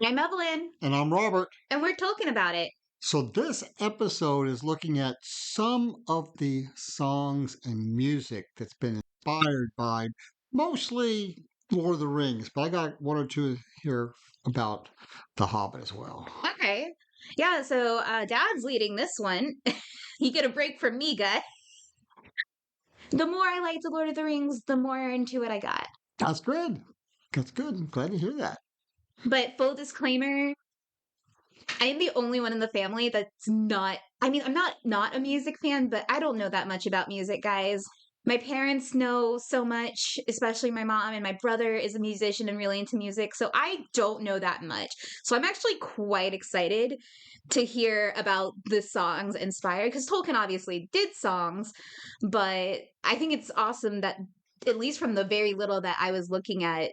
I'm Evelyn, And I'm Robert. and we're talking about it. So, this episode is looking at some of the songs and music that's been inspired by mostly Lord of the Rings, but I got one or two here about The Hobbit as well. Okay. Yeah, so Dad's leading this one. You get a break from me, guy. The more I liked The Lord of the Rings, the more into it I got. That's good. That's good. I'm glad to hear that. But full disclaimer, I am the only one in the family that's not. I mean, I'm not a music fan, but I don't know that much about music, guys. My parents know so much, especially my mom, and my brother is a musician and really into music. So I don't know that much. So I'm actually quite excited to hear about the songs inspired because Tolkien obviously did songs, but I think it's awesome that at least from the very little that I was looking at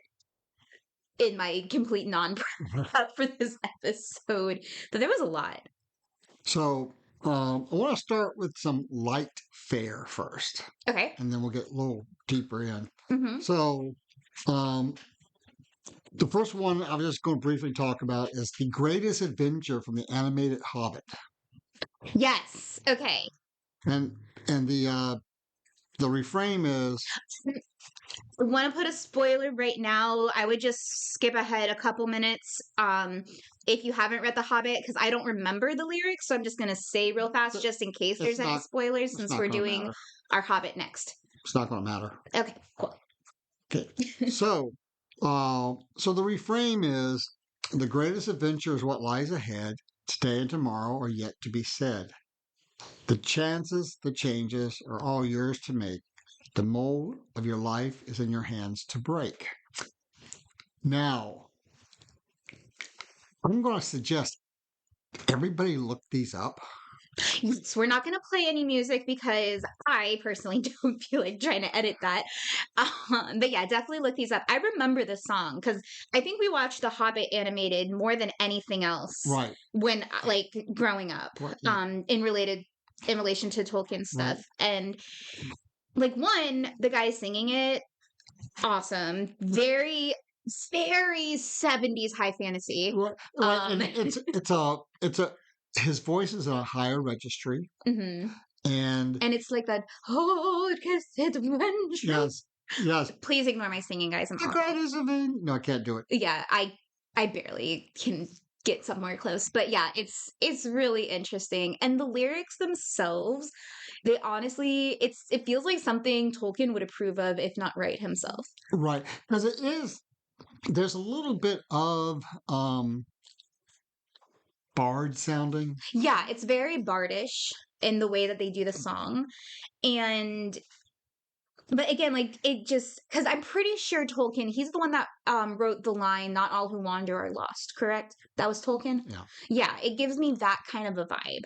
in my complete non-prep for this episode, that there was a lot. So, I want to start with some light fare first, Okay. and then we'll get a little deeper in. Mm-hmm. So, um, the first one I was just going to briefly talk about is The Greatest Adventure from the Animated Hobbit. Yes. Okay. And and the refrain is I want to put a spoiler right now. I would just skip ahead a couple minutes. If you haven't read The Hobbit, because I don't remember the lyrics, so I'm just gonna say real fast, just in case there's any spoilers, since we're doing our Hobbit next. It's not going to matter. Okay, cool. Okay, so so the refrain is the greatest adventure is what lies ahead. Today and tomorrow are yet to be said. The chances, the changes are all yours to make. The mold of your life is in your hands to break. Now, I'm going to suggest everybody look these up. Yes, we're not going to play any music because I personally don't feel like trying to edit that. But yeah, definitely look these up. I remember the song because I think we watched The Hobbit animated more than anything else, Right? when like growing up, Right, yeah. in relation to Tolkien stuff, Right. and like the guy singing it, awesome, very 70s high fantasy. Right, and it's a his voice is in a higher registry, Mhm. and And it's like that, oh, kiss adventure. yes, Please ignore my singing, guys. I'm the awful. greatest event. No, I can't do it. Yeah, I barely can get somewhere close. But yeah, it's really interesting. And the lyrics themselves, they honestly, it feels like something Tolkien would approve of, if not write himself. Right, because there's a little bit of bard sounding. Yeah, it's very bardish in the way that they do the song. And but again, like it just because I'm pretty sure Tolkien, he's the one that wrote the line, "Not all who wander are lost." Correct? That was Tolkien. Yeah, Yeah, it gives me that kind of a vibe.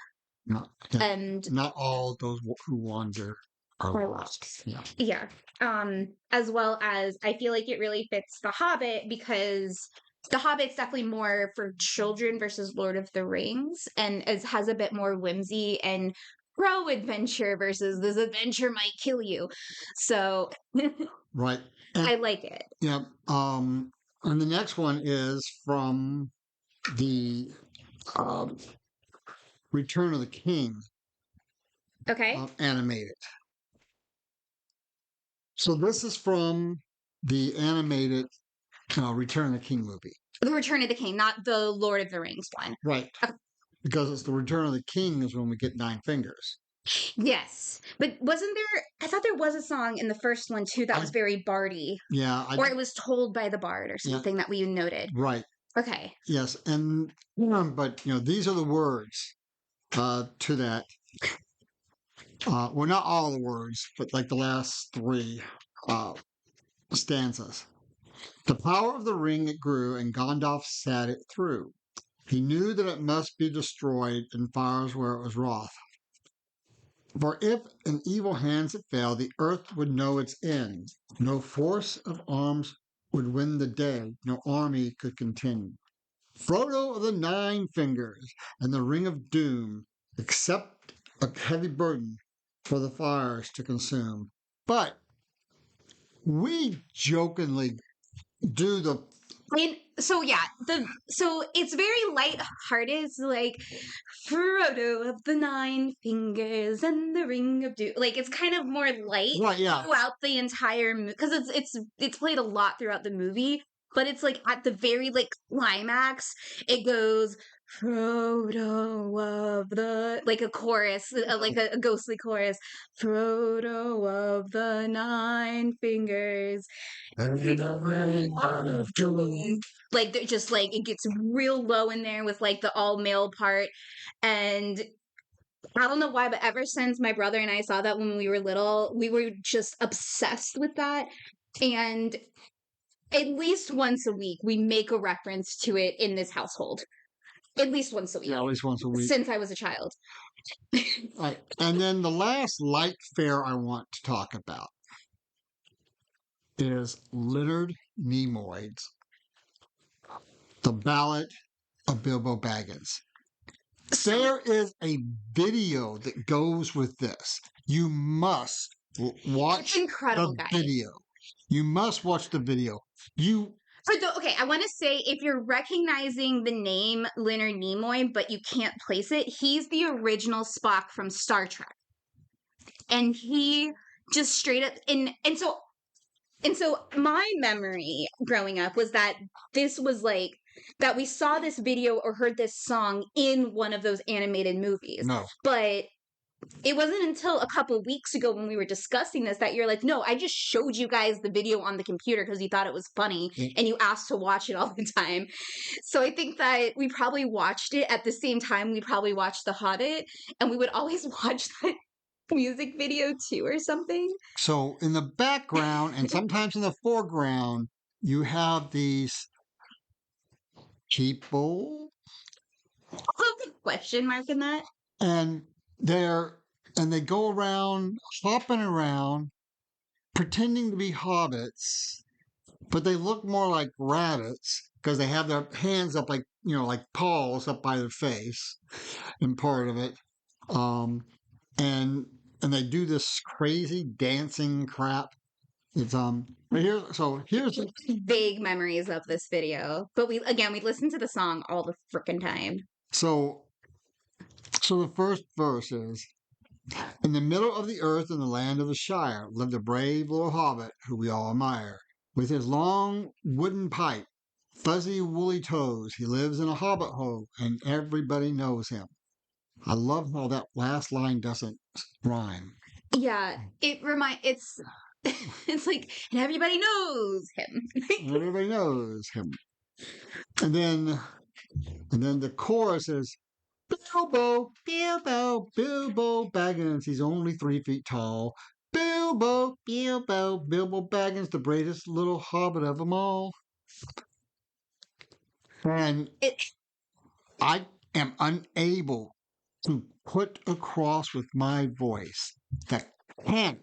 not And not all those who wander are are lost. lost. Yeah, Yeah. As well as I feel like it really fits The Hobbit because The Hobbit's definitely more for children versus Lord of the Rings, and it has a bit more whimsy and pro adventure versus this adventure might kill you. So right. I And like it. yeah, and the next one is from the um, Return of the King Okay. animated. So this is from the animated Return of the King movie. The Return of the King, not the Lord of the Rings one. Right. Okay. Because it's the Return of the King is when we get 9 fingers. Yes. But wasn't there, I thought there was a song in the first one too that was very bardy. Yeah. Or it was told by the bard or Yeah. something that we noted. Right. Okay. Yes. And, but, these are the words to that. Well, not all the words, but like the last 3 stanzas. The power of the ring it grew, and Gandalf sat it through. He knew that it must be destroyed in fires where it was wroth. For if in evil hands it fell, the earth would know its end. No force of arms would win the day, no army could continue. Frodo of the 9 fingers and the ring of doom, accept a heavy burden for the fires to consume. But we jokingly do And so yeah, so it's very light-hearted. It's like Frodo of the Nine Fingers and the Ring of Doom. Like it's kind of more light Right, yeah. throughout the entire because it's played a lot throughout the movie, but it's like at the very like climax, it goes Frodo of the like a chorus, like a ghostly chorus. Frodo of the Nine Fingers. Like they're just like it gets real low in there with like the all male part, and I don't know why, but ever since my brother and I saw that when we were little, we were just obsessed with that. And at least once a week, we make a reference to it in this household. At least once a week. Yeah, at least once a week. Since I was a child. Right. And then the last light fare I want to talk about is Leonard Nimoy's The Ballad of Bilbo Baggins. There is a video that goes with this. You must watch It's incredible, the guys. video. You must watch the video. Okay, I want to say if you're recognizing the name Leonard Nimoy, but you can't place it, he's the original Spock from Star Trek. And he just straight up and so my memory growing up was that this was like that we saw this video or heard this song in one of those animated movies. No. But it wasn't until a couple weeks ago when we were discussing this that you're like, no, I just showed you guys the video on the computer because you thought it was funny and you asked to watch it all the time. So I think that we probably watched it at the same time we probably watched The Hobbit, and we would always watch that music video too or something. So in the background and sometimes in the foreground, you have these people. Question mark in that. And they go around hopping around pretending to be hobbits, but they look more like rabbits because they have their hands up like like paws up by their face and part of it. And they do this crazy dancing crap. It's here's vague memories of this video, but we listen to the song all the frickin' time. So the first verse is, in the middle of the earth in the land of the Shire lived a brave little hobbit who we all admire. With his long wooden pipe, fuzzy woolly toes, he lives in a hobbit hole and everybody knows him. I love how that last line doesn't rhyme. Yeah, it's it's like, and everybody knows him. Everybody knows him. And then the chorus is, Bilbo, Bilbo, Bilbo Baggins. He's only 3 feet tall. Bilbo, Bilbo, Bilbo Baggins, the bravest little hobbit of them all. And I am unable to put across with my voice the camp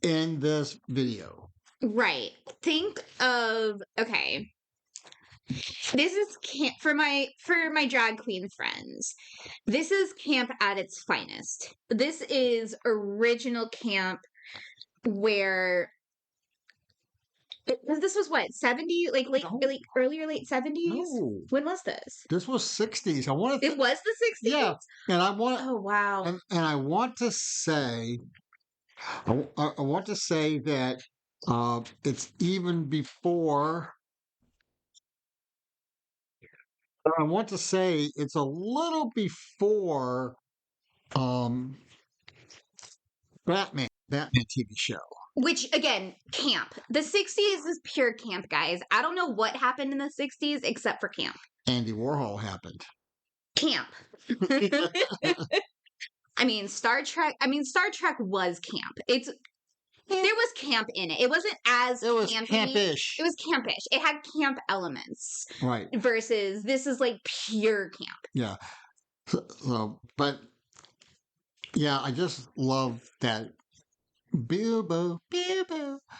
in this video. Right. Think of, okay. This is camp for my drag queen friends. This is camp at its finest. This is original camp where this was what, 70, like late, No. like earlier late 70s? No. When was this? This was 60s. It was the 60s? Yeah. And I want Oh wow. And I want to say I want to say that it's even before. I want to say it's a little before Batman TV show. Which again, camp. The 60s is pure camp, guys. I don't know what happened in the 60s except for camp. Andy Warhol happened. Camp. Star Trek was camp. There was camp in it. It wasn't as It was campy. campish. It was campish. It had camp elements. Right. Versus this is like pure camp. Yeah. But yeah, I just love that Bilbo.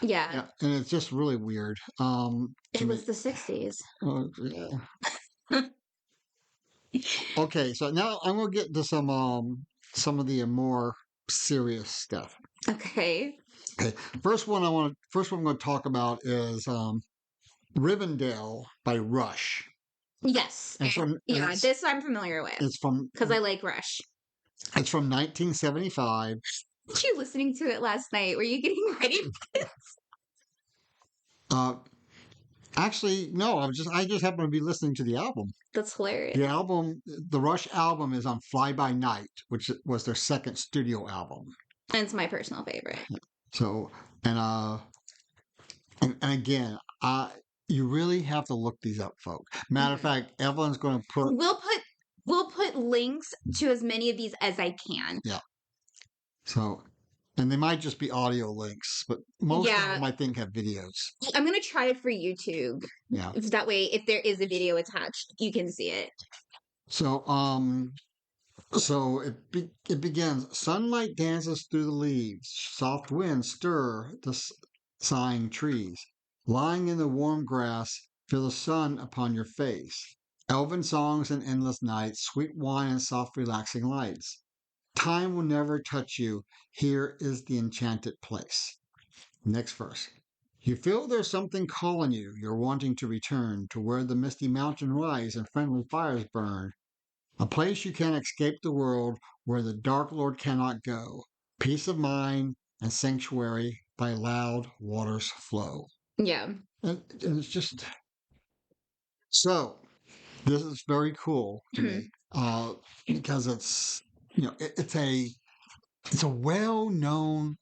Yeah. And it's just really weird. It was the 60s. Yeah. Okay, so now I'm gonna get to some of the more serious stuff. Okay. Okay. First one I'm going to talk about is Rivendell by Rush. Yes. And Yeah, this I'm familiar with it's from because I like Rush. it's from 1975. Were you listening to it last night? Were you getting ready for this? Uh, Actually, no, I just happen to be listening to the album. That's hilarious. The album, the Rush album is on Fly By Night, which was their second studio album. And it's my personal favorite. So, and and again, you really have to look these up, folks. Matter of fact, Evelyn's going to put. We'll put links to as many of these as I can. Yeah. So, and they might just be audio links, but most of them I think have videos. I'm gonna try it for YouTube. Yeah. That way, if there is a video attached, you can see it. So, so it begins. Sunlight dances through the leaves. Soft winds stir the sighing trees. Lying in the warm grass, feel the sun upon your face. Elven songs and endless nights, sweet wine and soft relaxing lights. Time will never touch you. Here is the enchanted place. Next verse. You feel there's something calling you. You're wanting to return to where the misty mountain rise and friendly fires burn. A place you can escape the world where the Dark Lord cannot go. Peace of mind and sanctuary by loud waters flow. Yeah. And it's just so. This is very cool to me because it's it's a well-known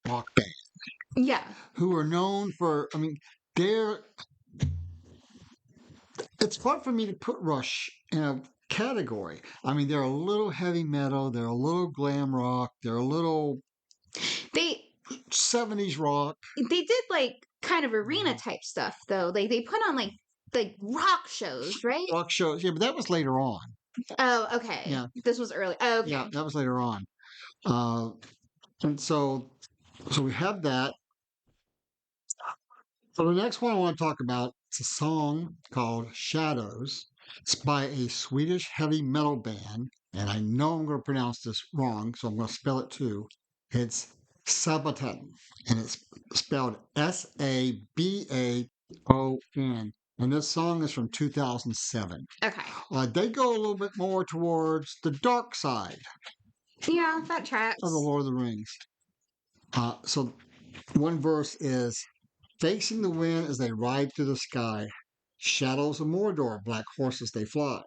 rock band. Yeah. Who are known for. I mean, they're. It's fun for me to put Rush in a category. I mean, they're a little heavy metal, they're a little glam rock, they're a little they 70s rock. They did like kind of arena type stuff though. They put on like rock shows, right? Rock shows, yeah, but that was later on. Oh, okay. Yeah, this was early. Oh, okay. Yeah, that was later on. And so we have that. So the next one I want to talk about is a song called Shadows. It's by a Swedish heavy metal band, and I know I'm going to pronounce this wrong, so I'm going to spell it too. It's Sabaton, and it's spelled Sabaton. And this song is from 2007. Okay. They go a little bit more towards the dark side. Yeah, that tracks. Of the Lord of the Rings. So one verse is, facing the wind as they ride through the sky, shadows of Mordor, black horses they fly.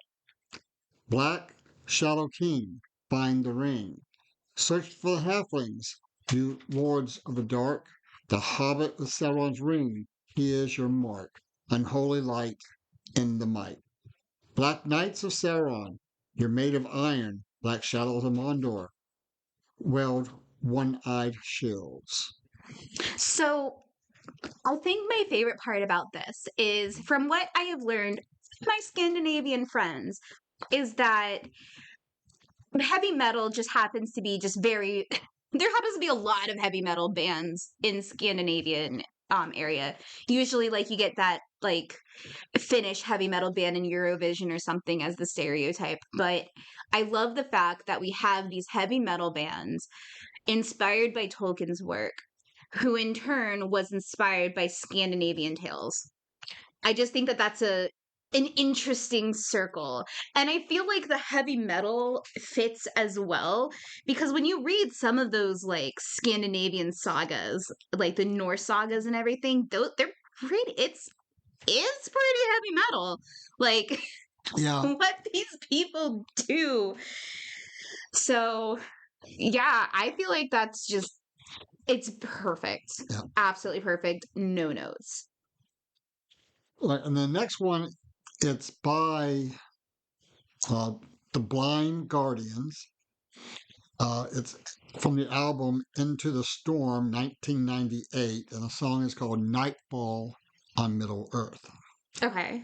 Black Shadow King, find the ring. Search for the halflings, you lords of the dark. The hobbit with Sauron's ring, he is your mark. Unholy light in the might. Black knights of Sauron, you're made of iron. Black shadows of Mordor, weld one-eyed shields. So I think my favorite part about this is, from what I have learned from my Scandinavian friends, is that heavy metal just happens to be just very there happens to be a lot of heavy metal bands in Scandinavian area. Usually like you get that like Finnish heavy metal band in Eurovision or something as the stereotype. But I love the fact that we have these heavy metal bands inspired by Tolkien's work, who in turn was inspired by Scandinavian tales. I just think that that's an interesting circle. And I feel like the heavy metal fits as well, because when you read some of those like Scandinavian sagas, like the Norse sagas and everything, they're pretty it's pretty heavy metal. Like yeah. What these people do. So yeah, I feel like that's just it's perfect. Yeah. Absolutely perfect. No notes. And the next one, it's by the Blind Guardians. It's from the album Into the Storm, 1998, and the song is called Nightfall on Middle Earth. Okay.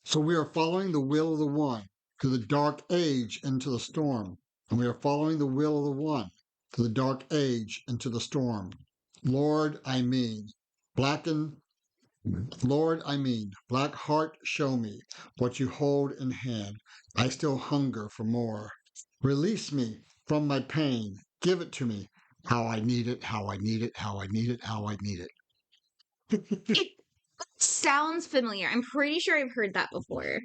So we are following the will of the One to the dark age into the storm, and we are following the will of the One to the dark age into the storm. Lord, I mean, black heart, show me what you hold in hand. I still hunger for more. Release me from my pain. Give it to me. How I need it, how I need it, how I need it, how I need it. Sounds familiar. I'm pretty sure I've heard that before.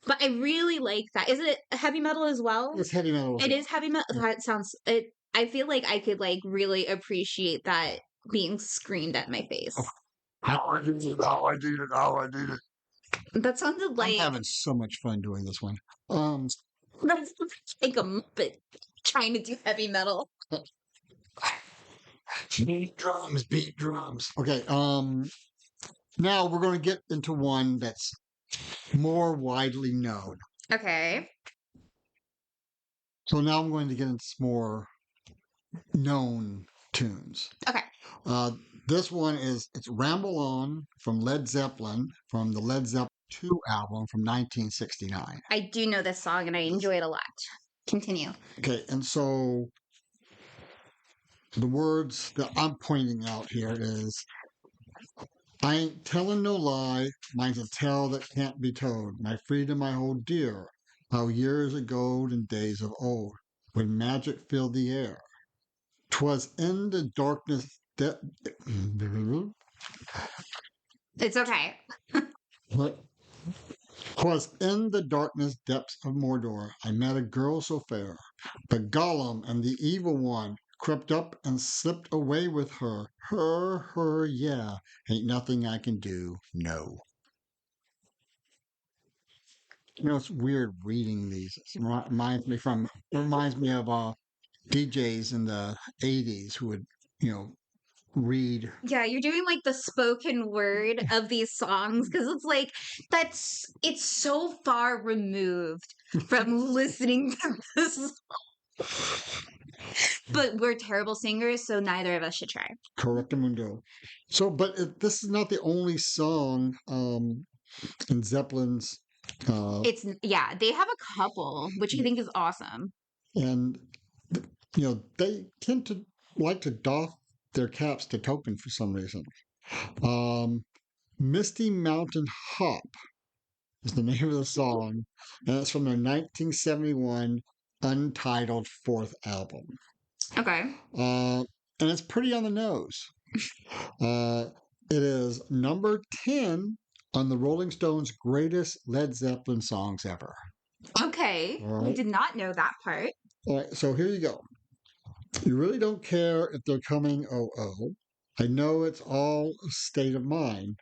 But I really like that. Is it heavy metal as well? It's heavy metal. It is heavy metal. That sounds it. I feel like I could like really appreciate that being screamed at my face. Oh, how I did it, how I did it, how I did it. That sounded like I'm having so much fun doing this one. that's like a muppet trying to do heavy metal. Beat drums, beat drums. Okay, now we're going to get into one that's more widely known. Okay. So now I'm going to get into some more known tunes. Okay. This one it's Ramble On from Led Zeppelin, from the Led Zeppelin 2 album from 1969. I do know this song and I enjoy it a lot. Continue. Okay, and so the words that I'm pointing out here is, I ain't telling no lie, mine's a tale that can't be told. My freedom I hold dear, how years ago and days of old, when magic filled the air. 'Twas in the darkness that... It's okay. What? 'Twas in the darkness depths of Mordor I met a girl so fair. But Gollum and the evil one crept up and slipped away with her. Her, yeah. Ain't nothing I can do, no. You know, it's weird reading these. It reminds me of DJs in the 80s who would, read. Yeah, you're doing like the spoken word of these songs because it's like it's so far removed from listening to this. But we're terrible singers, so neither of us should try. Correctamundo. So, but this is not the only song in Zeppelin's. Yeah, they have a couple, which I think is awesome. And they tend to like to doff their caps to Tolkien for some reason. Misty Mountain Hop is the name of the song, and it's from their 1971 untitled fourth album. Okay. And it's pretty on the nose. It is number 10 on the Rolling Stones' greatest Led Zeppelin songs ever. Okay. Right. I did not know that part. All right, so here you go. You really don't care if they're coming, oh, oh. I know it's all a state of mind.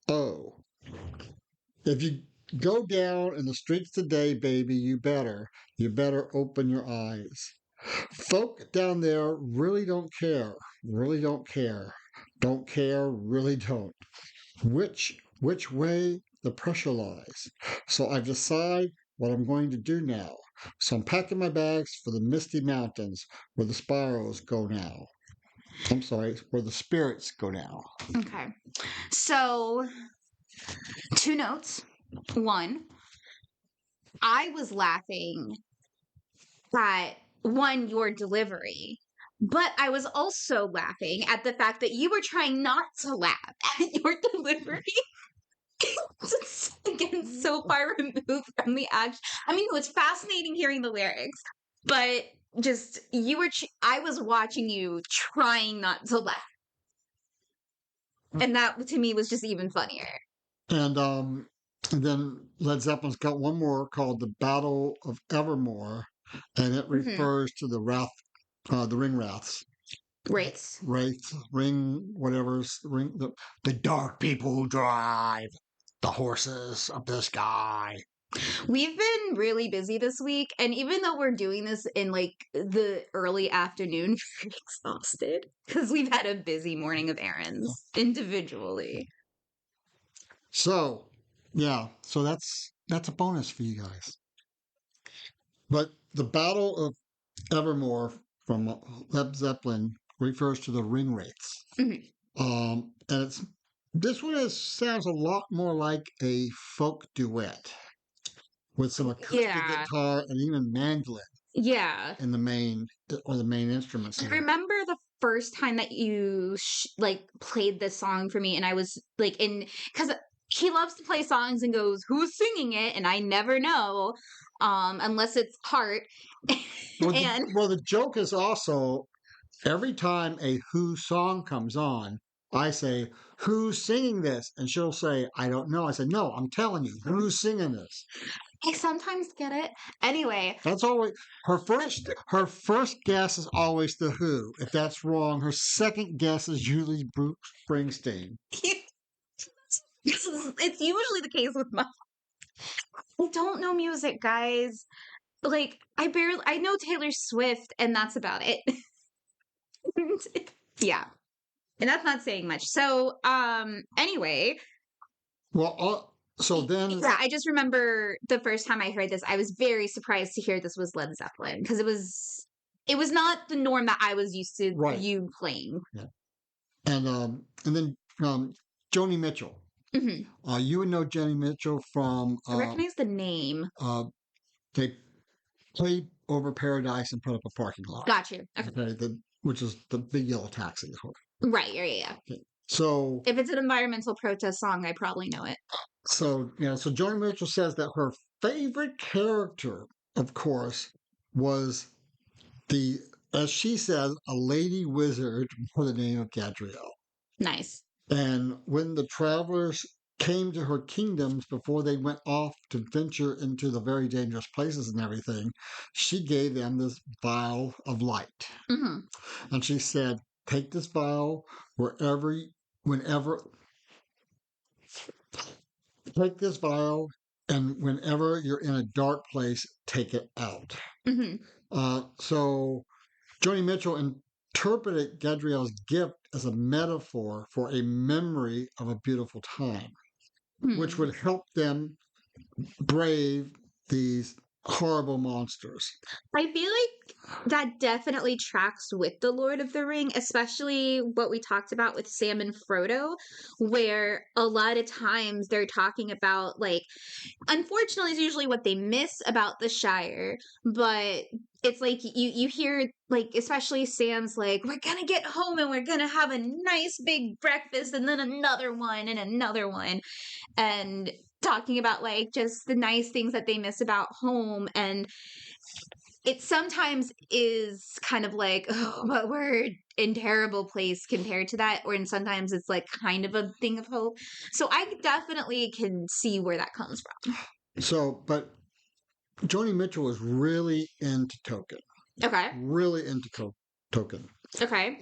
Oh. If you go down in the streets today, baby, you better open your eyes. Folk down there really don't care, really don't care. Don't care, really don't. Which way the pressure lies. So I decide what I'm going to do now. So I'm packing my bags for the misty mountains where the spirals go now. I'm sorry, where the spirits go now. Okay. So, 2 notes. 1, I was laughing at your delivery, but I was also laughing at the fact that you were trying not to laugh at your delivery. It's, again, so far removed from the act. I mean, it was fascinating hearing the lyrics, but just I was watching you trying not to laugh, and that to me was just even funnier. And then Led Zeppelin's got one more called "The Battle of Evermore," and it refers to the ring wraiths. Wraiths, the dark people who drive the horses of the sky. We've been really busy this week, and even though we're doing this in like the early afternoon, we're exhausted because we've had a busy morning of errands individually. So, yeah, so that's a bonus for you guys. But the Battle of Evermore from Led Zeppelin refers to the ring wraiths. And this one sounds a lot more like a folk duet with some acoustic guitar and even mandolin. Yeah. In the main instruments. I remember the first time that you played this song for me, and I was like, because he loves to play songs and goes, "Who's singing it?" And I never know, unless it's Hart. The joke is also every time a Who song comes on, I say, who's singing this? And she'll say, I don't know. I said, no, I'm telling you, who's singing this? I sometimes get it. Anyway, That's always her first guess is always the Who. If that's wrong, her second guess is usually Bruce Springsteen. it's usually the case with my. I don't know music, guys. Like, I know Taylor Swift, and that's about it. Yeah. And that's not saying much. So, anyway, Well, so then, yeah, I just remember the first time I heard this, I was very surprised to hear this was Led Zeppelin because it was not the norm that I was used to right, you playing. yeah. And then Joni Mitchell. Hmm. You would know Joni Mitchell from I recognize the name. they played over Paradise and put up a parking lot. Got you. Okay. Okay, which is the Big Yellow Taxi. Right. Yeah. Okay. So If it's an environmental protest song, I probably know it. so Joni Mitchell says that her favorite character, of course, was as she says, a lady wizard by the name of Gadriel. Nice. And when the travelers came to her kingdoms before they went off to venture into the very dangerous places and everything, she gave them this vial of light. Hmm. And she said, take this vial whenever, take this vial, and whenever you're in a dark place, take it out. Hmm. So Joni Mitchell interpreted Gadriel's gift as a metaphor for a memory of a beautiful time, which would help them brave these horrible monsters. I feel like that definitely tracks with the Lord of the Ring, especially what we talked about with Sam and Frodo, where a lot of times they're talking about, like, unfortunately, it's usually what they miss about the Shire, but it's like you hear, like, especially Sam's like, we're gonna get home and we're gonna have a nice big breakfast and then another one and another one, and talking about, like, just the nice things that they miss about home. And it sometimes is kind of like, oh, but we're in terrible place compared to that, or and sometimes it's like kind of a thing of hope. So I definitely can see where that comes from. So, but Joni Mitchell was really into Tolkien, Okay. really into Tolkien. Okay.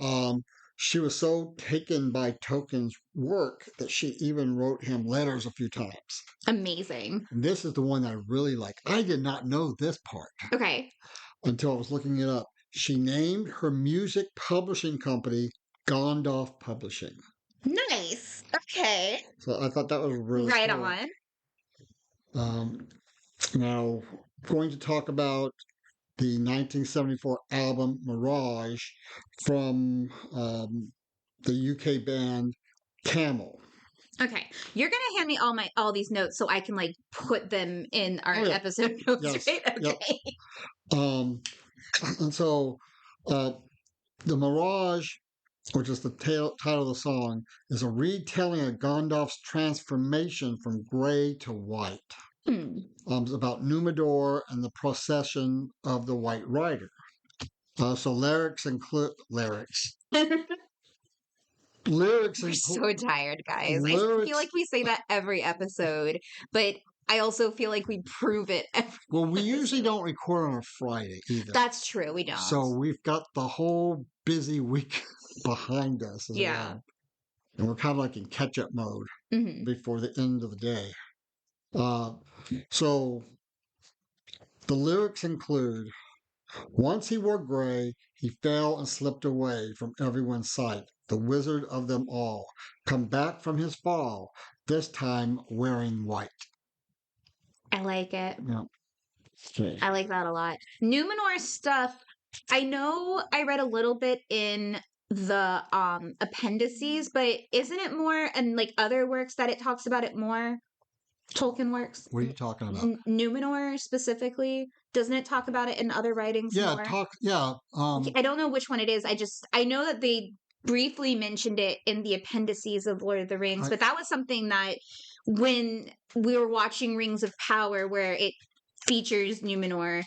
She was so taken by Tolkien's work that she even wrote him letters a few times. Amazing. And this is the one I really like. I did not know this part Okay. until I was looking it up. She named her music publishing company Gondorf Publishing. Nice. Okay. So I thought that was really Right cool. on. Now, going to talk about the 1974 album Mirage from the UK band Camel. Okay. You're gonna hand me all these notes so I can, like, put them in our yeah. episode notes, Yes. right? Okay. Yep. And so the Mirage, which is the title of the song, is a retelling of Gondorf's transformation from gray to white. It's about Numenor and the procession of the White Rider. So lyrics include lyrics. We're so tired, guys. I feel like we say that every episode, but I also feel like we prove it every Well, we episode. usually don't record on a Friday either. That's true. We don't. So we've got the whole busy week behind us as well. And we're kind of like in catch-up mode before the end of the day. So the lyrics include, once he wore gray, he fell and slipped away from everyone's sight, the wizard of them all, come back from his fall, this time wearing white. I like it. Yeah. Okay. I like that a lot. Numenor stuff, I know I read a little bit in the appendices, but isn't it more in, like, other works that it talks about it more? Tolkien works? What are you talking about? Numenor specifically? Doesn't it talk about it in other writings more? I don't know which one it is. I know that they briefly mentioned it in the appendices of Lord of the Rings, but that was something that when we were watching Rings of Power, where it features Numenor,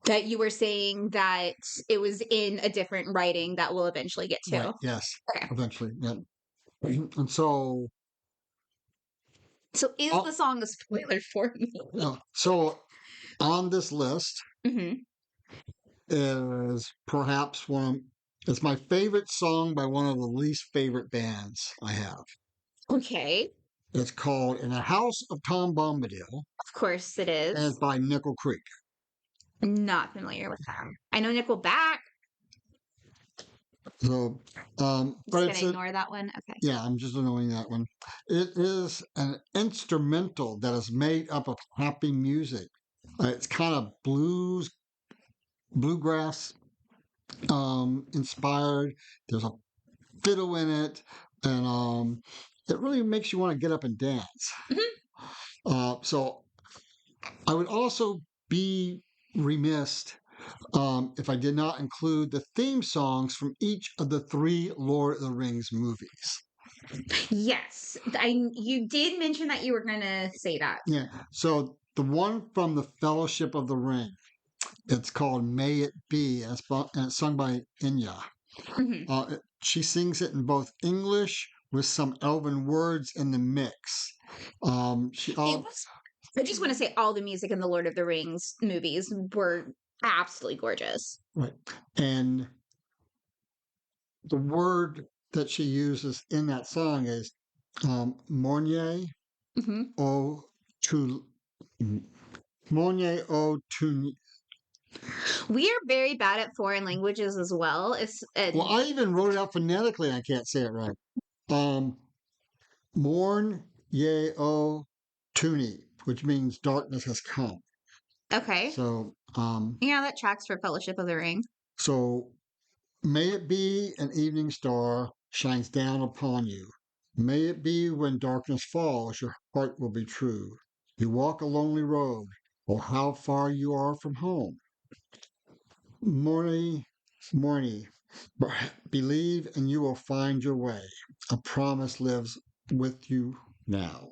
that you were saying that it was in a different writing that we'll eventually get to. Right, yes, Okay. eventually. Yeah. And so, So is uh, the song a spoiler for me? so on this list Hmm. is perhaps it's my favorite song by one of the least favorite bands I have. Okay. It's called In a House of Tom Bombadil, Of course it and it's is. by Nickel Creek. Not familiar with them. I know Nickelback. So, but Just gonna it's a, ignore that one. Okay. yeah, I'm just annoying that one. It is an instrumental that is made up of happy music. It's kind of bluegrass inspired. There's a fiddle in it, and it really makes you want to get up and dance. Mhm. So I would also be remiss if I did not include the theme songs from each of the three Lord of the Rings movies. Yes, you did mention that you were gonna say that. Yeah. So the one from the Fellowship of the Ring, it's called "May It Be," and it's sung by Inya. Hmm. She sings it in both English with some Elven words in the mix. She It all was. I just want to say all the music in the Lord of the Rings movies were absolutely gorgeous. right, and the word that she uses in that song is "Mornye Hmm. o tu Mornye o tu." We are very bad at foreign languages as well. Well, I even wrote it out phonetically. I can't say it right. Um, Morn ye o tuni, which means darkness has come. Okay. So, Yeah, that tracks for Fellowship of the Ring. so may it be an evening star shines down upon you. May it be when darkness falls, your heart will be true. You walk a lonely road, or how far you are from home. Morning, morning, believe and you will find your way. A promise lives with you now.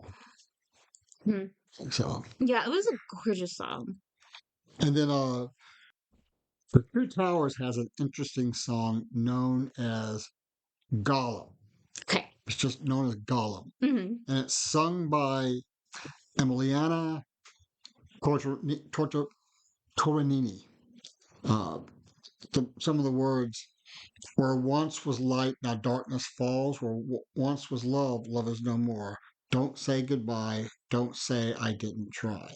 Hmm. So, Yeah, it was a gorgeous song. and then the Two Towers has an interesting song known as Gollum. Okay. It's just known as Gollum, Hmm. and it's sung by Emiliana Torinini. Uh, some of the words, where once was light, now darkness falls. Where once was love, love is no more. Don't say goodbye. Don't say I didn't try.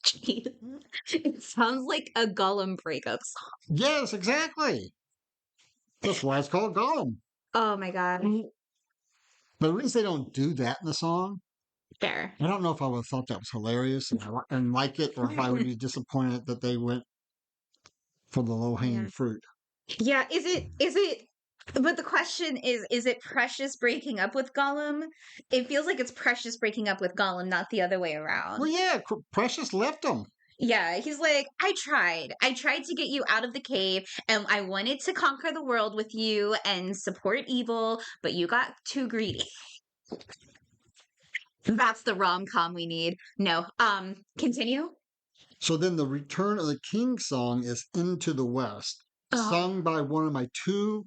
Jeez. It sounds like a Gollum breakup song. Yes, exactly. That's why it's called Gollum. Oh my god. But at least they don't do that in the song. Fair. I don't know if I would have thought that was hilarious and like it, or if I would be disappointed that they went for the low hanging Yeah. fruit. Yeah, is it but the question is it Precious breaking up with Gollum? It feels like it's Precious breaking up with Gollum, not the other way Well, around. yeah, Precious left them. Yeah, he's like, I tried. I tried to get you out of the cave, and I wanted to conquer the world with you and support evil, but you got too greedy. That's the rom-com we need. No. Continue. So then the Return of the King song is Into the West, Oh, sung by one of my two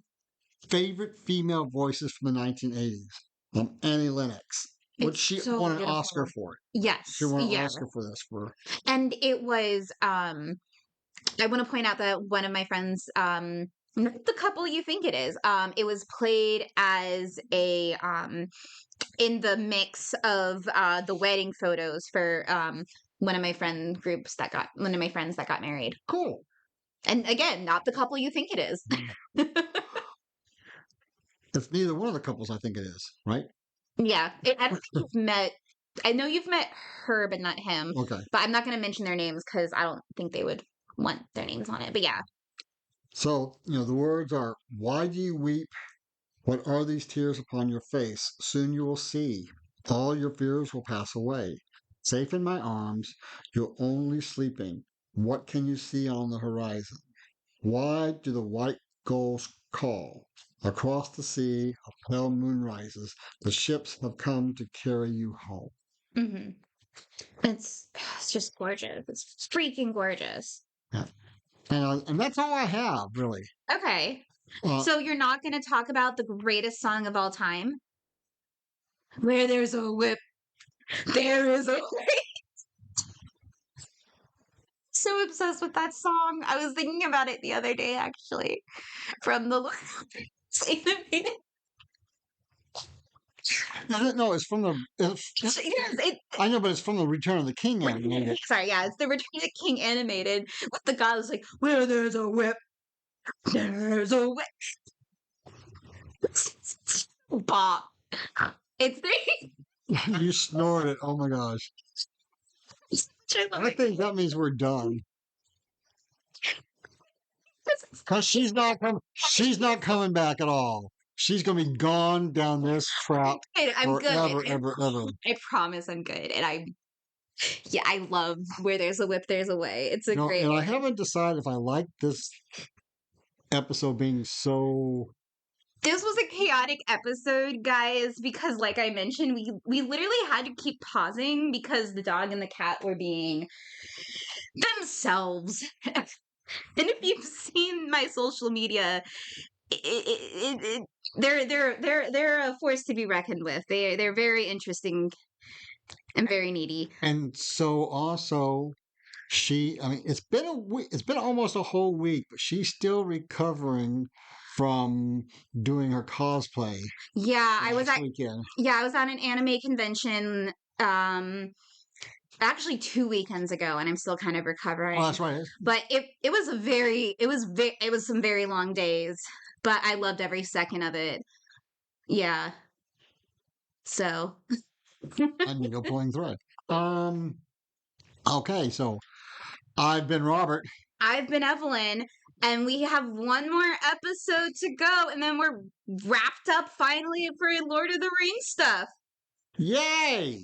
favorite female voices from the 1980s, Annie Lennox, which it's she so won an Oscar beautiful. for. She Yes, won an yeah. Oscar for this. For And it was I want to point out that one of my friends, not the couple you think it is, it was played as a in the mix of the wedding photos for one of my friends that got married. cool. And again, not the couple you think it is. It's neither one of the couples I think it is, right? Yeah, I don't think you've met. I know you've met her, but not him. Okay. But I'm not going to mention their names because I don't think they would want their names on it. But yeah, So, the words are, why do you weep? What are these tears upon your face? Soon you will see. All your fears will pass away. Safe in my arms, you're only sleeping. What can you see on the horizon? Why do the white gulls call? Across the sea, a pale moon rises. The ships have come to carry you home. hmm it's just gorgeous. It's freaking gorgeous. Yeah. And that's all I have, really. Okay, Uh, so you're not going to talk about the greatest song of all time? Where there's a whip, there is a way. So obsessed with that song. I was thinking about it the other day, actually, from the animated. No, it's from the. Yes, I know, but it's from the Return of the King animated. sorry, yeah, it's the Return of the King animated with the god who's like, where there's a whip, there's a whip. Bop. It's there. You snorted. Oh my gosh. I think that means we're done. Because she's not coming. She's not coming back at all. She's gonna be gone down this trout I'm forever, good. ever. I promise I'm good. And I love where there's a whip, there's a way. It's a great. And I haven't decided if I like this episode being so. This was a chaotic episode, guys, because like I mentioned, we literally had to keep pausing because the dog and the cat were being themselves. And if you've seen my social media, they're a force to be reckoned with. They're very interesting and very needy. And so also, I mean, it's been a week. It's been almost a whole week, but she's still recovering from doing her cosplay. Yeah, I was at weekend. Yeah, I was at an anime convention. Actually 2 weekends ago, and I'm still kind of recovering. Oh, that's right. But it was some very long days, but I loved every second of it. Yeah. So I need to go pulling thread. Okay, so I've been Robert. I've been Evelyn, and we have one more episode to go, and then we're wrapped up finally for Lord of the Rings stuff. Yay!